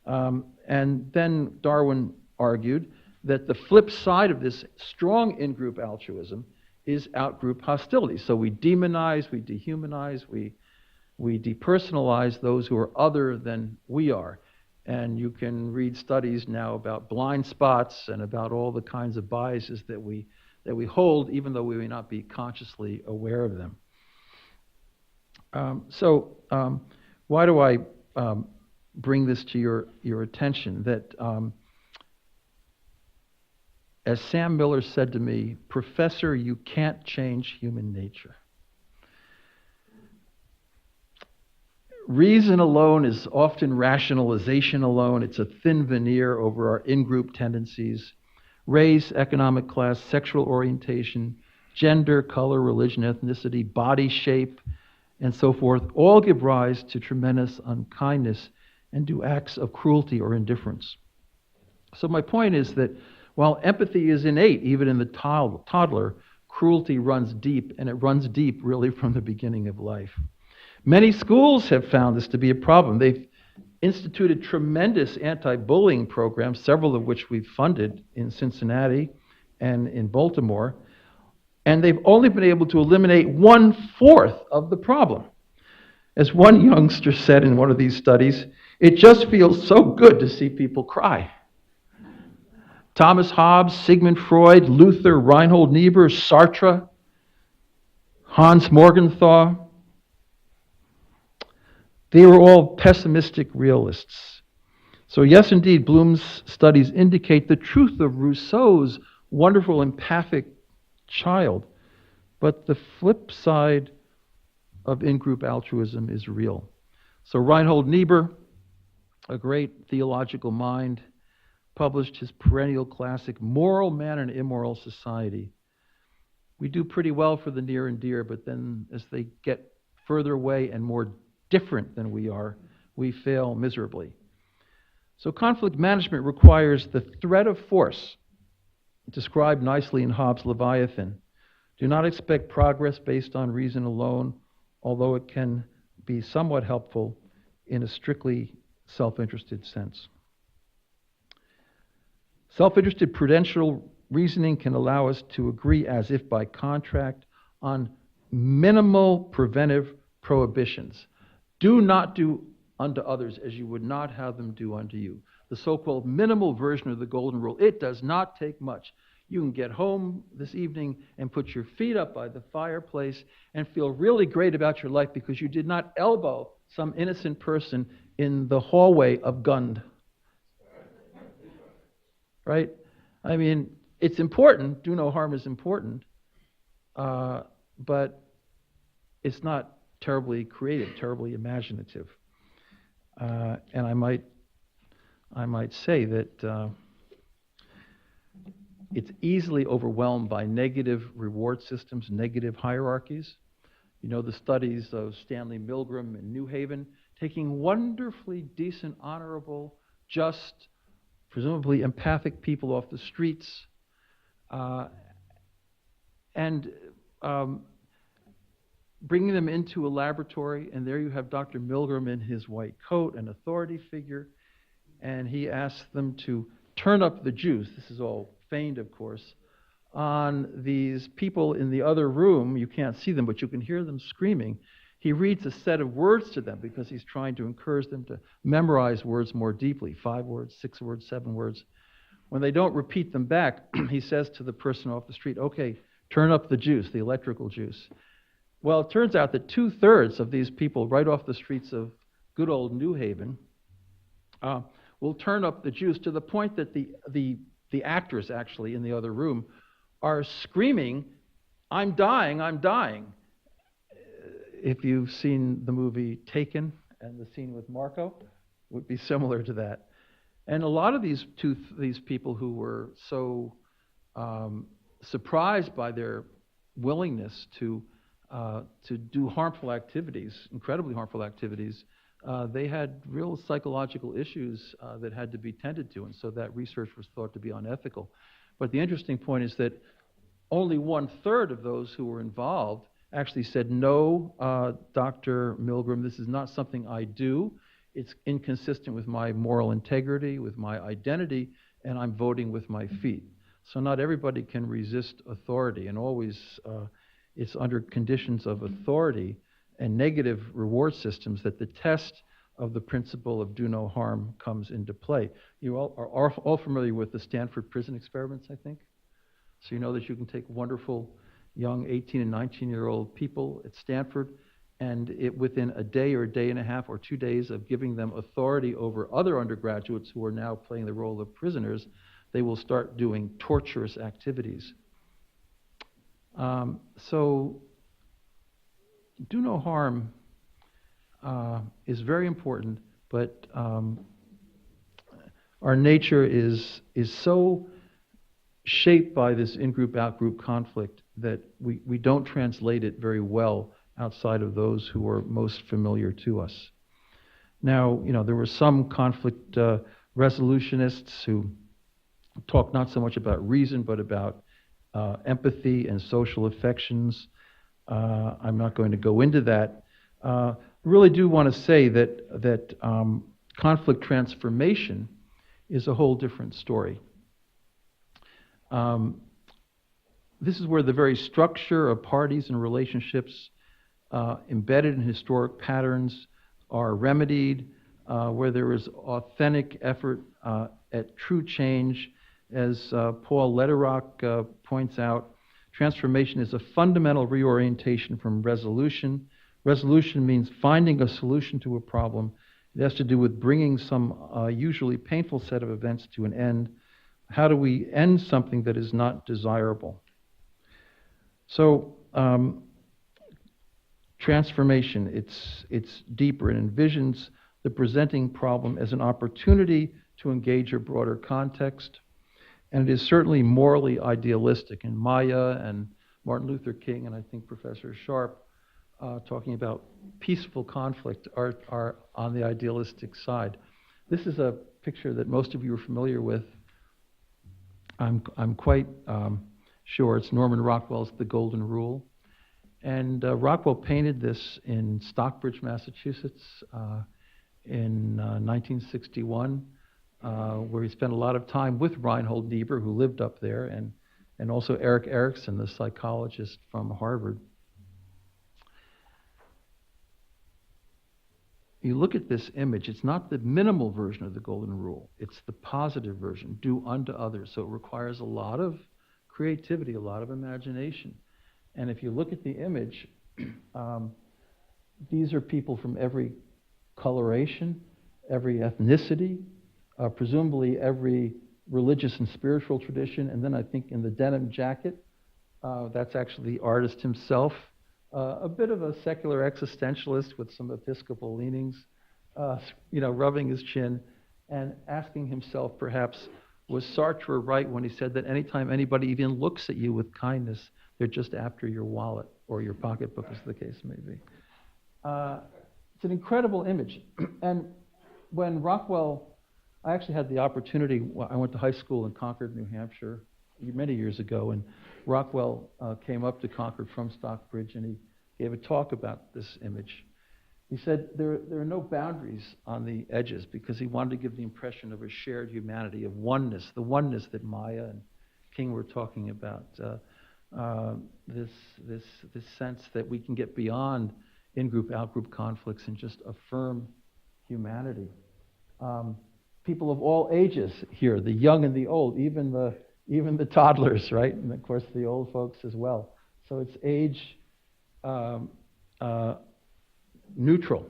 And then Darwin argued that the flip side of this strong in-group altruism is out-group hostility. So we demonize, we dehumanize, we depersonalize those who are other than we are. And you can read studies now about blind spots and about all the kinds of biases that we hold, even though we may not be consciously aware of them. Why do I bring this to your attention? That, as Sam Miller said to me, "Professor, you can't change human nature." Reason alone is often rationalization alone. It's a thin veneer over our in-group tendencies. Race, economic class, sexual orientation, gender, color, religion, ethnicity, body shape, and so forth, all give rise to tremendous unkindness and do acts of cruelty or indifference. So my point is that while empathy is innate, even in the toddler, cruelty runs deep, and it runs deep really from the beginning of life. Many schools have found this to be a problem. They've instituted tremendous anti-bullying programs, several of which we've funded in Cincinnati and in Baltimore, and they've only been able to eliminate 1/4 of the problem. As one youngster said in one of these studies, "It just feels so good to see people cry." Thomas Hobbes, Sigmund Freud, Luther, Reinhold Niebuhr, Sartre, Hans Morgenthau, they were all pessimistic realists. So yes, indeed, Bloom's studies indicate the truth of Rousseau's wonderful empathic child, but the flip side of in-group altruism is real. So Reinhold Niebuhr, a great theological mind, published his perennial classic, Moral Man and Immoral Society. We do pretty well for the near and dear, but then as they get further away and more different than we are, we fail miserably. So conflict management requires the threat of force, described nicely in Hobbes' Leviathan. Do not expect progress based on reason alone, although it can be somewhat helpful in a strictly self-interested sense. Self-interested prudential reasoning can allow us to agree, as if by contract, on minimal preventive prohibitions. Do not do unto others as you would not have them do unto you. The so-called minimal version of the golden rule. It does not take much. You can get home this evening and put your feet up by the fireplace and feel really great about your life because you did not elbow some innocent person in the hallway of Gund. Right? I mean, it's important. Do no harm is important. But it's not terribly creative, terribly imaginative. And I might say that it's easily overwhelmed by negative reward systems, negative hierarchies. You know, the studies of Stanley Milgram in New Haven, taking wonderfully decent, honorable, just, presumably empathic people off the streets, and bringing them into a laboratory, and there you have Dr. Milgram in his white coat, an authority figure, and he asks them to turn up the juice. This is all feigned, of course, on these people in the other room. You can't see them, but you can hear them screaming. He reads a set of words to them because he's trying to encourage them to memorize words more deeply, 5 words, 6 words, 7 words. When they don't repeat them back, he says to the person off the street, okay, turn up the juice, the electrical juice. Well, it turns out that 2/3 of these people right off the streets of good old New Haven will turn up the juice to the point that the actors actually in the other room are screaming, I'm dying, I'm dying. If you've seen the movie Taken and the scene with Marco, would be similar to that. And a lot of these people who were so surprised by their willingness to do harmful activities, incredibly harmful activities, they had real psychological issues that had to be tended to, and so that research was thought to be unethical. But the interesting point is that only 1/3 of those who were involved actually said, no, Dr. Milgram, this is not something I do. It's inconsistent with my moral integrity, with my identity, and I'm voting with my feet. So not everybody can resist authority, and always it's under conditions of authority and negative reward systems that the test of the principle of do no harm comes into play. You all are all familiar with the Stanford prison experiments, I think? So you know that you can take wonderful young 18 and 19-year-old people at Stanford, and within a day or a day and a half or 2 days of giving them authority over other undergraduates who are now playing the role of prisoners, they will start doing torturous activities. So do no harm is very important, but our nature is so shaped by this in-group, out-group conflict that we don't translate it very well outside of those who are most familiar to us. Now, you know, there were some conflict resolutionists who talk not so much about reason, but about empathy and social affections. I'm not going to go into that. I really do want to say that conflict transformation is a whole different story. This is where the very structure of parties and relationships embedded in historic patterns are remedied, where there is authentic effort at true change. As Paul Lederach points out, transformation is a fundamental reorientation from resolution. Resolution means finding a solution to a problem. It has to do with bringing some usually painful set of events to an end. How do we end something that is not desirable? So transformation, it's deeper. It envisions the presenting problem as an opportunity to engage a broader context. And it is certainly morally idealistic. And Maya and Martin Luther King, and I think Professor Sharp, talking about peaceful conflict, are on the idealistic side. This is a picture that most of you are familiar with. I'm quite sure it's Norman Rockwell's The Golden Rule. And Rockwell painted this in Stockbridge, Massachusetts in 1961. Where he spent a lot of time with Reinhold Niebuhr, who lived up there, and also Erik Erikson, the psychologist from Harvard. You look at this image, it's not the minimal version of the Golden Rule, it's the positive version, do unto others. So it requires a lot of creativity, a lot of imagination. And if you look at the image, these are people from every coloration, every ethnicity, presumably every religious and spiritual tradition, and then I think in the denim jacket, that's actually the artist himself, a bit of a secular existentialist with some Episcopal leanings, rubbing his chin and asking himself perhaps, was Sartre right when he said that anytime anybody even looks at you with kindness, they're just after your wallet or your pocketbook, as the case may be. It's an incredible image. And when Rockwell, I actually had the opportunity, I went to high school in Concord, New Hampshire, many years ago, and Rockwell came up to Concord from Stockbridge, and he gave a talk about this image. He said there are no boundaries on the edges because he wanted to give the impression of a shared humanity, of oneness, the oneness that Maya and King were talking about, this sense that we can get beyond in-group, out-group conflicts and just affirm humanity. People of all ages here, the young and the old, even the toddlers, right? And of course the old folks as well. So it's age neutral.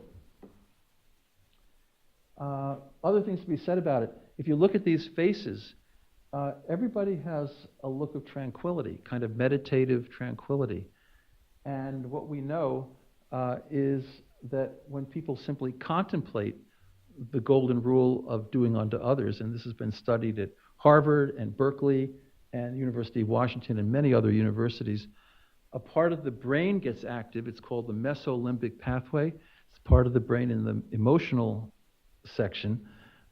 Other things to be said about it. If you look at these faces, everybody has a look of tranquility, kind of meditative tranquility. And what we know is that when people simply contemplate the golden rule of doing unto others, and this has been studied at Harvard and Berkeley and University of Washington and many other universities, a part of the brain gets active. It's called the Mesolimbic Pathway. It's part of the brain in the emotional section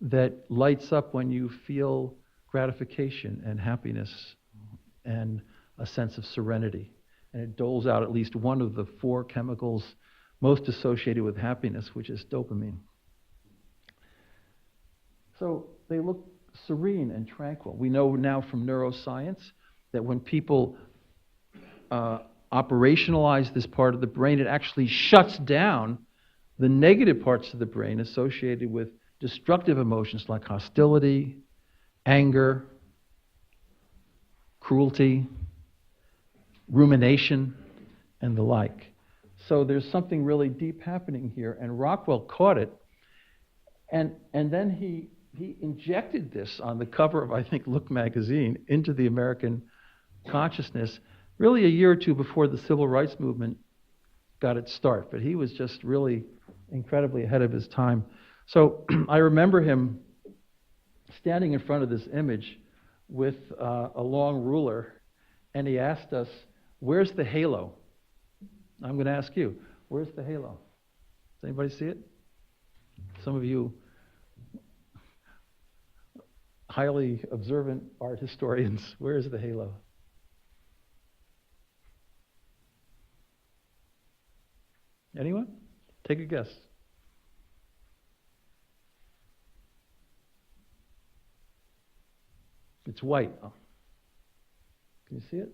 that lights up when you feel gratification and happiness and a sense of serenity. and it doles out at least one of the 4 chemicals most associated with happiness, which is dopamine. So they look serene and tranquil. We know now from neuroscience that when people operationalize this part of the brain, it actually shuts down the negative parts of the brain associated with destructive emotions like hostility, anger, cruelty, rumination, and the like. So there's something really deep happening here, and Rockwell caught it, and then he injected this on the cover of, I think, Look magazine into the American consciousness really a year or two before the civil rights movement got its start. But he was just really incredibly ahead of his time. So I remember him standing in front of this image with a long ruler, and he asked us, "Where's the halo?" I'm going to ask you, where's the halo? Does anybody see it? Some of you highly observant art historians, where is the halo? Anyone? Take a guess. It's white. Oh. Can you see it?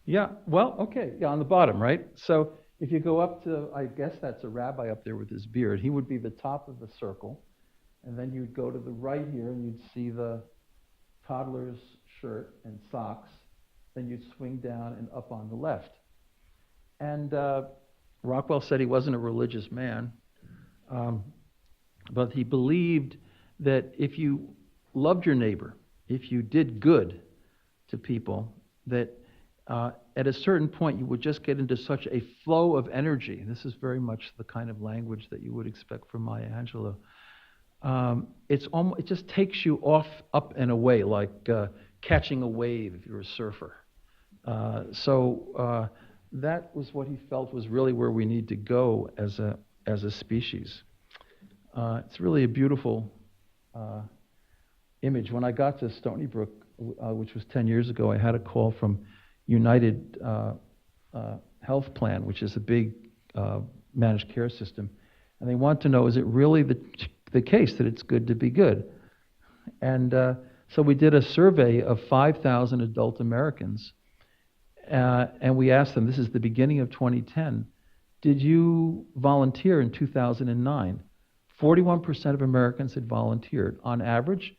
Yeah, well, okay. Yeah, on the bottom, right? So if you go up to, I guess that's a rabbi up there with his beard, he would be the top of the circle. And then you'd go to the right here and you'd see the toddler's shirt and socks. Then you'd swing down and up on the left. And Rockwell said he wasn't a religious man, but he believed that if you loved your neighbor, if you did good to people, that at a certain point you would just get into such a flow of energy. This is very much the kind of language that you would expect from Maya Angelou. It just takes you off, up and away, like catching a wave if you're a surfer. So that was what he felt was really where we need to go as a species. It's really a beautiful image. When I got to Stony Brook, which was 10 years ago, I had a call from United Health Plan, which is a big managed care system, and they want to know, is it really the case that it's good to be good? And so we did a survey of 5,000 adult Americans, and we asked them, this is the beginning of 2010, did you volunteer in 2009? 41% of Americans had volunteered. On average,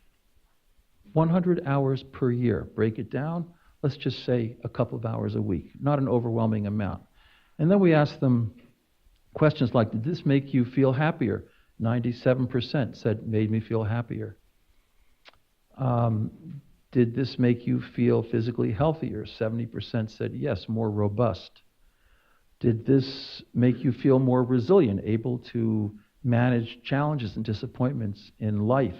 100 hours per year. Break it down, let's just say a couple of hours a week, not an overwhelming amount. And then we asked them questions like, did this make you feel happier? 97% said, made me feel happier. Did this make you feel physically healthier? 70% said, yes, more robust. Did this make you feel more resilient, able to manage challenges and disappointments in life?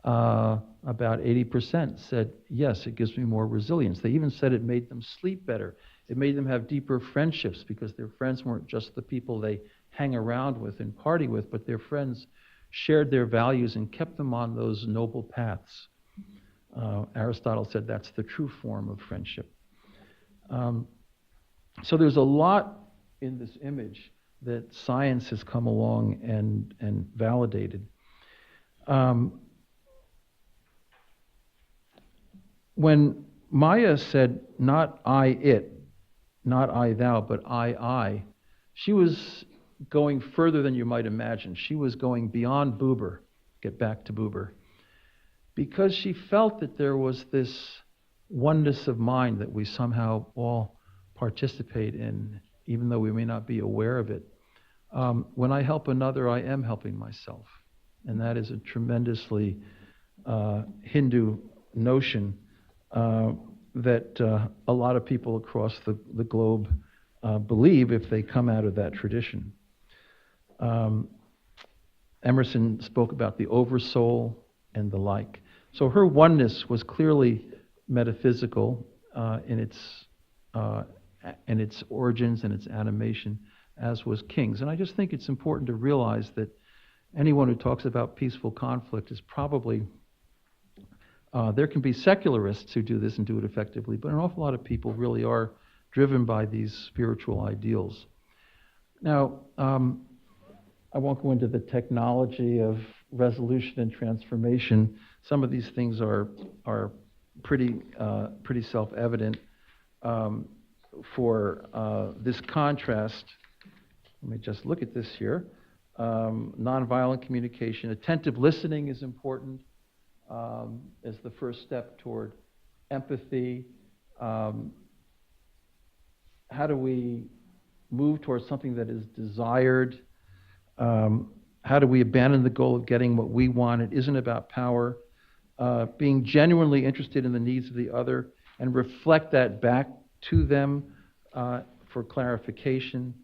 About 80% said, yes, it gives me more resilience. They even said it made them sleep better. It made them have deeper friendships because their friends weren't just the people they hang around with and party with, but their friends shared their values and kept them on those noble paths. Aristotle said that's the true form of friendship. So there's a lot in this image that science has come along and validated. When Maya said, not I, it, not I, thou, but I, she was going further than you might imagine. She was going beyond Buber, get back to Buber, because she felt that there was this oneness of mind that we somehow all participate in, even though we may not be aware of it. When I help another, I am helping myself. And that is a tremendously Hindu notion that a lot of people across the globe believe if they come out of that tradition. Emerson spoke about the oversoul and the like. So her oneness was clearly metaphysical in its origins and its animation, as was King's. And I just think it's important to realize that anyone who talks about peaceful conflict is probably There can be secularists who do this and do it effectively, but an awful lot of people really are driven by these spiritual ideals. Now, I won't go into the technology of resolution and transformation. Some of these things are pretty self-evident. For this contrast, let me just look at this here. Nonviolent communication, attentive listening is important as the first step toward empathy. How do we move towards something that is desired? How do we abandon the goal of getting what we want? It isn't about power. Being genuinely interested in the needs of the other and reflect that back to them for clarification.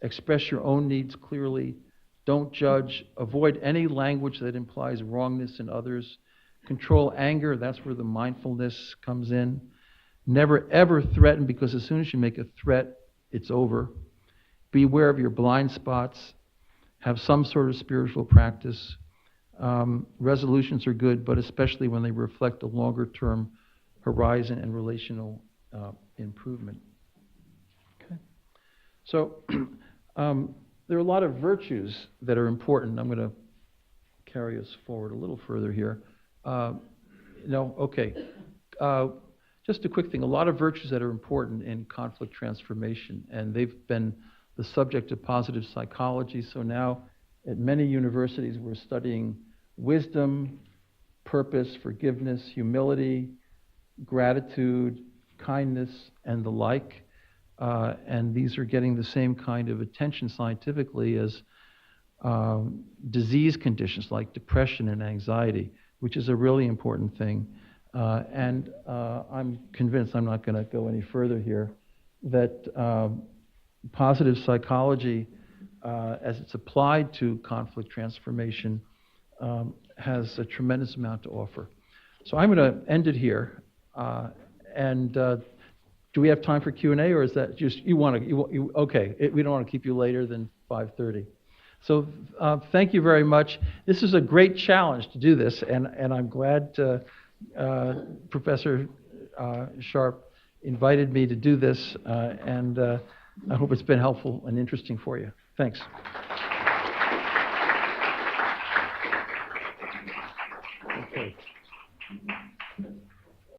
Express your own needs clearly. Don't judge. Avoid any language that implies wrongness in others. Control anger. That's where the mindfulness comes in. Never ever threaten, because as soon as you make a threat, it's over. Be aware of your blind spots. Have some sort of spiritual practice. Resolutions are good, but especially when they reflect a longer-term horizon and relational improvement. Okay. So there are a lot of virtues that are important. I'm going to carry us forward a little further here. Just a quick thing. A lot of virtues that are important in conflict transformation, and they've been the subject of positive psychology. So now at many universities we're studying wisdom, purpose, forgiveness, humility, gratitude, kindness, and the like. And these are getting the same kind of attention scientifically as disease conditions like depression and anxiety, which is a really important thing. And I'm convinced, I'm not going to go any further here, that positive psychology, as it's applied to conflict transformation, has a tremendous amount to offer. So I'm going to end it here. Do we have time for Q&A, or is that just, okay, we don't want to keep you later than 5:30. So thank you very much. This is a great challenge to do this, and I'm glad Professor Sharp invited me to do this, and I hope it's been helpful and interesting for you. Thanks. Okay.